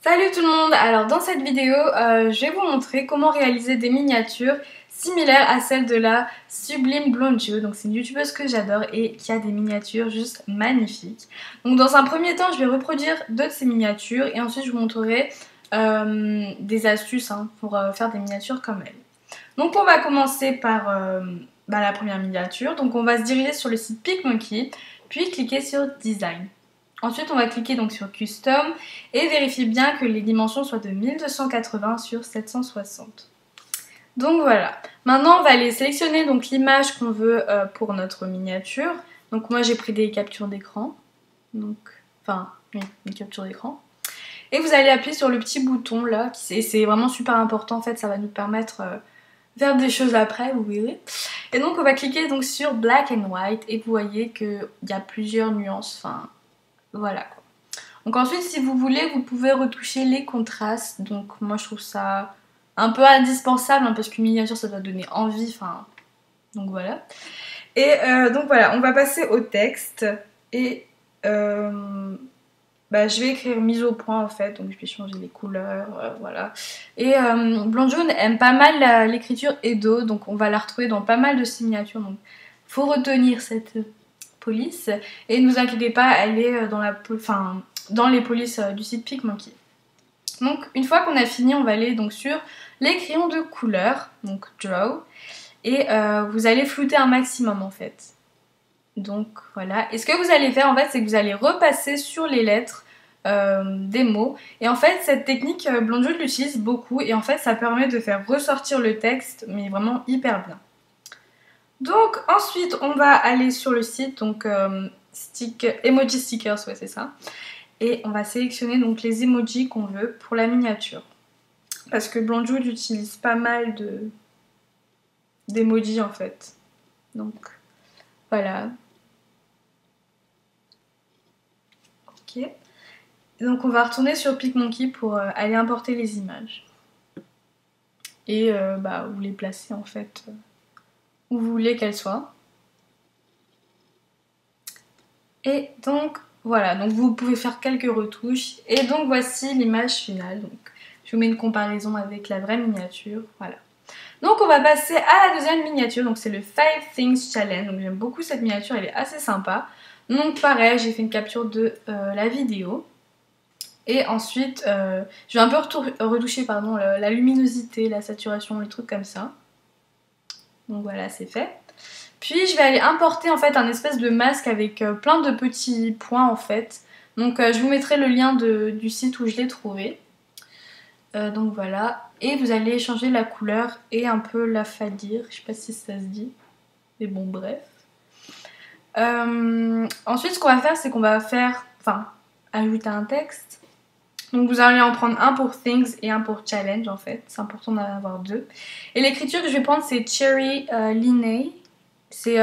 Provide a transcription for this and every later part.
Salut tout le monde! Alors dans cette vidéo, je vais vous montrer comment réaliser des miniatures similaires à celles de la Sublime Blonde Jo. Donc c'est une youtubeuse que j'adore et qui a des miniatures juste magnifiques. Donc dans un premier temps, je vais reproduire deux de ces miniatures et ensuite je vous montrerai des astuces pour faire des miniatures comme elle. Donc on va commencer par la première miniature. Donc on va se diriger sur le site PicMonkey, puis cliquer sur Design. Ensuite, on va cliquer donc sur Custom et vérifier bien que les dimensions soient de 1280 sur 760. Donc voilà. Maintenant, on va aller sélectionner donc l'image qu'on veut pour notre miniature. Donc moi, j'ai pris des captures d'écran. Une capture d'écran. Et vous allez appuyer sur le petit bouton là. C'est vraiment super important. En fait, ça va nous permettre de faire des choses après, vous verrez. Et donc, on va cliquer donc sur Black and White et vous voyez qu'il y a plusieurs nuances. Voilà quoi. Donc ensuite, si vous voulez, vous pouvez retoucher les contrastes. Donc moi, je trouve ça un peu indispensable parce qu'une miniature, ça doit donner envie. Donc voilà. Et donc voilà, on va passer au texte. Et je vais écrire mise au point en fait. Donc je vais changer les couleurs, voilà. Et Blonde Jo aime pas mal l'écriture Edo. Donc on va la retrouver dans pas mal de ses miniatures. Donc faut retenir cette police. Et ne vous inquiétez pas, elle est dans les polices du site PicMonkey. Donc une fois qu'on a fini, on va aller donc sur les crayons de couleur, donc Draw, et vous allez flouter un maximum en fait. Donc voilà, et ce que vous allez faire en fait, c'est que vous allez repasser sur les lettres des mots, et en fait cette technique, Blonde Jo l'utilise beaucoup, et en fait ça permet de faire ressortir le texte, mais vraiment hyper bien. Donc ensuite on va aller sur le site, donc Emoji Stickers, ouais c'est ça. Et on va sélectionner donc les emojis qu'on veut pour la miniature. Parce que Blonde Jo utilise pas mal d'emojis en fait. Donc voilà. Ok. Donc on va retourner sur PicMonkey pour aller importer les images. Et vous les placez en fait où vous voulez qu'elles soient. Et donc voilà, donc vous pouvez faire quelques retouches. Et donc voici l'image finale. Donc je vous mets une comparaison avec la vraie miniature. Voilà. Donc on va passer à la deuxième miniature. Donc c'est le 5 Things Challenge. Donc j'aime beaucoup cette miniature, elle est assez sympa. Donc pareil, j'ai fait une capture de la vidéo. Et ensuite, je vais un peu retoucher la luminosité, la saturation, les trucs comme ça. Donc voilà, c'est fait. Puis je vais aller importer en fait un espèce de masque avec plein de petits points en fait. Donc je vous mettrai le lien du site où je l'ai trouvé. Donc voilà. Et vous allez changer la couleur et un peu l'affadir. Je sais pas si ça se dit. Mais bon, bref. Ensuite, ce qu'on va faire, c'est qu'on va ajouter un texte. Donc vous allez en prendre un pour Things et un pour Challenge en fait. C'est important d'en avoir deux. Et l'écriture que je vais prendre, c'est Cherry Linney. C'est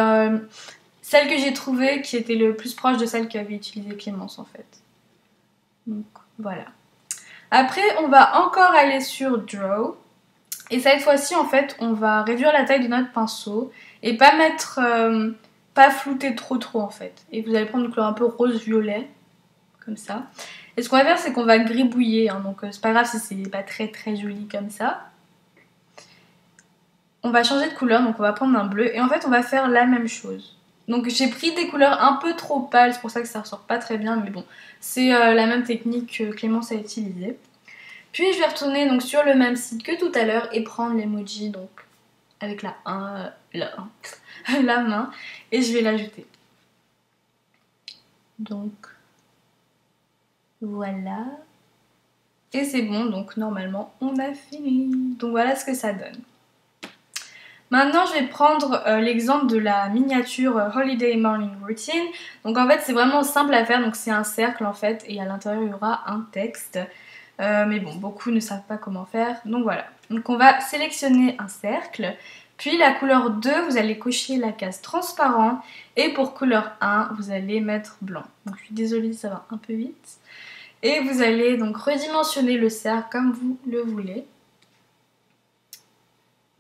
celle que j'ai trouvée qui était le plus proche de celle qu'avait utilisée Clémence en fait. Donc voilà. Après, on va encore aller sur Draw. Et cette fois-ci, en fait, on va réduire la taille de notre pinceau et pas mettre, pas flouter trop en fait. Et vous allez prendre une couleur un peu rose-violet, comme ça. Et ce qu'on va faire, c'est qu'on va gribouiller. Donc c'est pas grave si c'est pas très joli comme ça. On va changer de couleur, donc on va prendre un bleu. Et en fait, on va faire la même chose. Donc j'ai pris des couleurs un peu trop pâles, c'est pour ça que ça ressort pas très bien. Mais bon, c'est la même technique que Clémence a utilisée. Puis je vais retourner donc sur le même site que tout à l'heure et prendre l'emoji donc avec la main et je vais l'ajouter. Donc voilà. Et c'est bon, donc normalement on a fini. Donc voilà ce que ça donne. Maintenant je vais prendre l'exemple de la miniature Holiday Morning Routine. Donc en fait c'est vraiment simple à faire, donc c'est un cercle en fait et à l'intérieur il y aura un texte. Mais bon, beaucoup ne savent pas comment faire, donc voilà. Donc on va sélectionner un cercle, puis la couleur 2, vous allez cocher la case transparent, et pour couleur 1, vous allez mettre blanc. Donc je suis désolée, ça va un peu vite. Et vous allez donc redimensionner le cercle comme vous le voulez.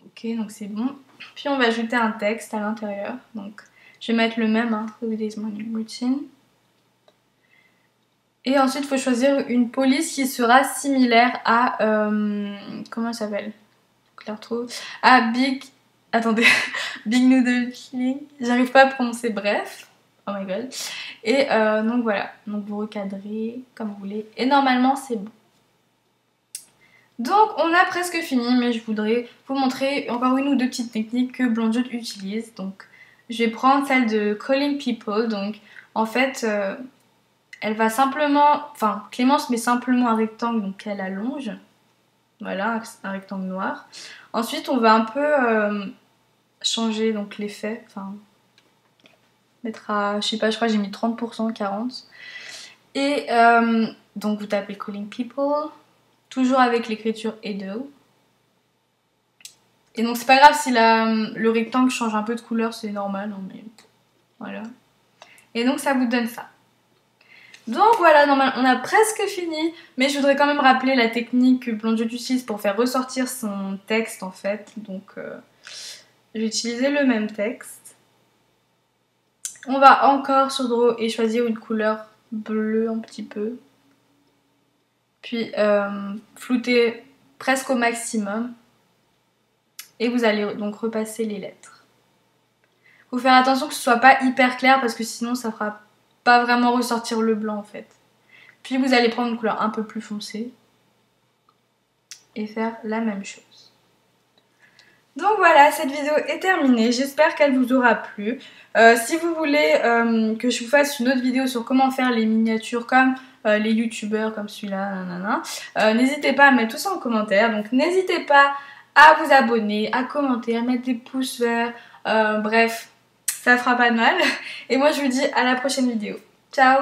Ok, donc c'est bon. Puis on va ajouter un texte à l'intérieur, donc je vais mettre le même, Holiday's Morning Routine. Et ensuite, il faut choisir une police qui sera similaire à... comment elle s'appelle? Faut que je la retrouve. À Big... Attendez. Big Noodle King. J'arrive pas à prononcer, bref. Oh my god. Et donc voilà. Donc vous recadrez comme vous voulez. Et normalement, c'est bon. Donc on a presque fini, mais je voudrais vous montrer encore une ou deux petites techniques que Blondiot utilise. Donc je vais prendre celle de Calling People. Donc en fait... elle va simplement, enfin Clémence met simplement un rectangle donc elle allonge, voilà un rectangle noir. Ensuite on va un peu changer donc l'effet, enfin mettre à, je sais pas, je crois que j'ai mis 30%, 40%. Et donc vous tapez Calling People, toujours avec l'écriture Edo. Et donc c'est pas grave si le rectangle change un peu de couleur, c'est normal, hein, mais voilà. Et donc ça vous donne ça. Donc voilà, normalement on a presque fini, mais je voudrais quand même rappeler la technique que Blondiot utilise pour faire ressortir son texte en fait. Donc je vais utiliser le même texte. On va encore sur Draw et choisir une couleur bleue un petit peu. Puis flouter presque au maximum. Et vous allez donc repasser les lettres. Faut faire attention que ce soit pas hyper clair parce que sinon ça fera pas vraiment ressortir le blanc en fait. Puis vous allez prendre une couleur un peu plus foncée et faire la même chose. Donc voilà, cette vidéo est terminée, j'espère qu'elle vous aura plu. Si vous voulez que je vous fasse une autre vidéo sur comment faire les miniatures comme les youtubeurs comme celui-là, n'hésitez pas à mettre tout ça en commentaire. Donc n'hésitez pas à vous abonner, à commenter, à mettre des pouces verts, bref, ça fera pas de mal. Et moi je vous dis à la prochaine vidéo. Ciao!